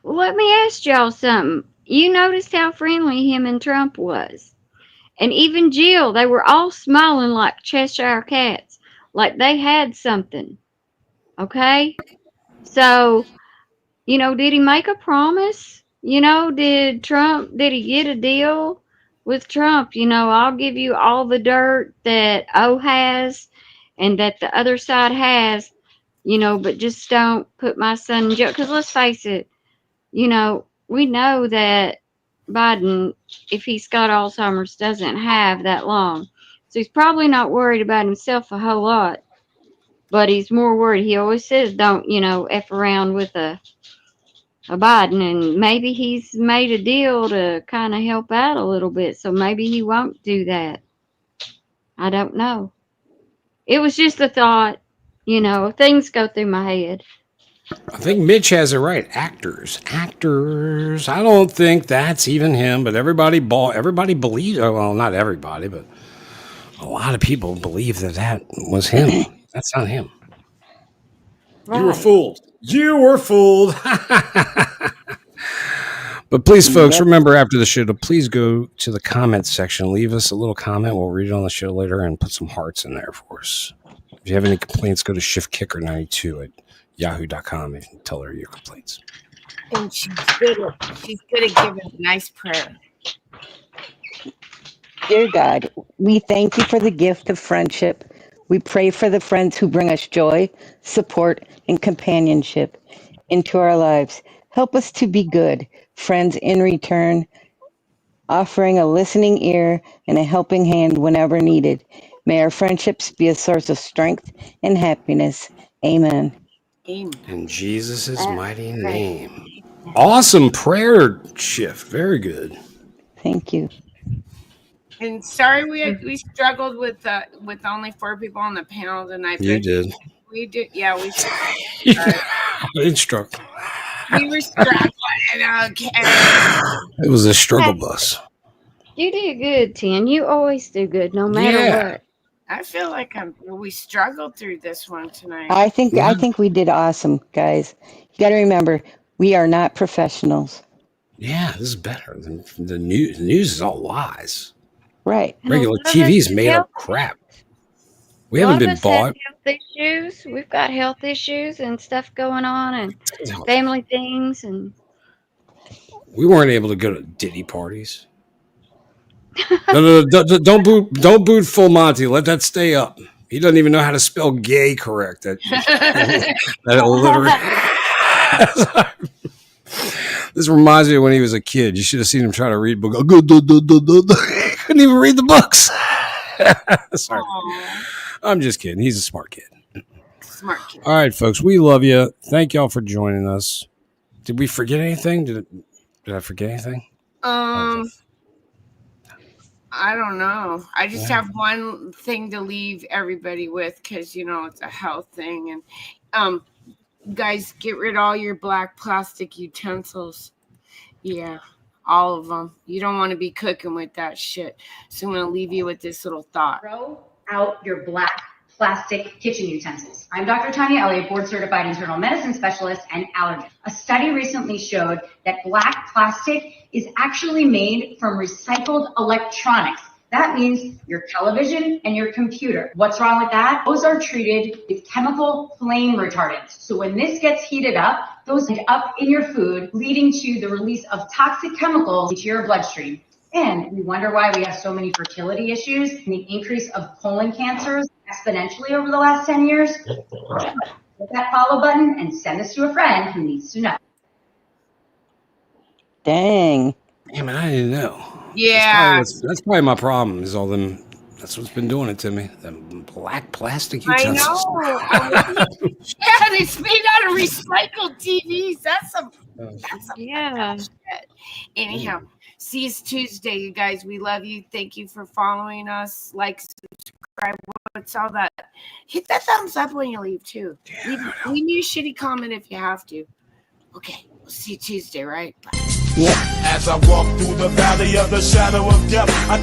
Well, let me ask y'all something. You noticed how friendly him and Trump was. And even Jill, they were all smiling like Cheshire cats, like they had something. Okay? So, you know, did he make a promise? You know, did he get a deal with Trump? You know, I'll give you all the dirt that O has and that the other side has, you know, but just don't put my son in jail. Because let's face it, you know, we know that Biden, if he's got Alzheimer's, doesn't have that long. So he's probably not worried about himself a whole lot. But he's more worried. He always says, don't, you know, F around with a Biden. And maybe he's made a deal to kind of help out a little bit. So maybe he won't do that. I don't know. It was just a thought. You know, things go through my head. I think Mitch has it right. Actors. I don't think that's even him, but everybody believes. Well, not everybody, but a lot of people believe that was him. That's not him. Right. You were fooled. You were fooled. But please, folks, remember after the show to please go to the comments section. Leave us a little comment. We'll read it on the show later and put some hearts in there for us. If you have any complaints, go to shiftkicker92 at yahoo.com and tell her your complaints. And she's good at giving a nice prayer. Dear God, we thank you for the gift of friendship. We pray for the friends who bring us joy, support, and companionship into our lives. Help us to be good friends in return, offering a listening ear and a helping hand whenever needed. May our friendships be a source of strength and happiness. Amen. In Jesus' mighty name. Awesome prayer shift. Very good. Thank you. And sorry we struggled with only 4 people on the panel tonight. You did. We did. Yeah, we. It struck. We were struggling. Okay. It was a struggle bus. You did good, Tin. You always do good, no matter what. I feel like we struggled through this one tonight. I think we did awesome, guys. You got to remember, we are not professionals. Yeah, this is better than the news. The news is all lies. Right. Regular TV's made up crap. We haven't been bought. Health issues. We've got health issues and stuff going on, and family things, and we weren't able to go to Diddy parties. No, don't boot Full Monty. Let that stay up. He doesn't even know how to spell gay correct. That illiterate. This reminds me of when he was a kid. You should have seen him try to read book. Couldn't even read the books. Sorry. I'm just kidding. He's a smart kid. Smart kid. All right, folks. We love you. Thank y'all for joining us. Did we forget anything? Did I forget anything? I don't know. I just have one thing to leave everybody with because, you know, it's a health thing. And guys, get rid of all your black plastic utensils. Yeah, all of them. You don't want to be cooking with that shit. So I'm going to leave you with this little thought. Throw out your black plastic kitchen utensils. I'm Dr. Tanya Elliott, board-certified internal medicine specialist and allergist. A study recently showed that black plastic is actually made from recycled electronics. That means your television and your computer. What's wrong with that? Those are treated with chemical flame retardants. So when this gets heated up, those end up in your food, leading to the release of toxic chemicals into your bloodstream. And we wonder why we have so many fertility issues and the increase of colon cancers exponentially over the last 10 years. Hit that follow button and send this to a friend who needs to know. Dang. Damn it, I didn't know. Yeah. That's probably my problem. Is all them. That's what's been doing it to me. Them black plastic utensils. I know. Yeah, it's made out of recycled TVs. That's some Yeah. shit. Anyhow, see you Tuesday, you guys. We love you. Thank you for following us. Like, subscribe. What's all that? Hit that thumbs up when you leave too. Leave me a shitty comment if you have to. Okay, we'll see you Tuesday, right? Bye. Yep. As I walk through the valley of the shadow of death, I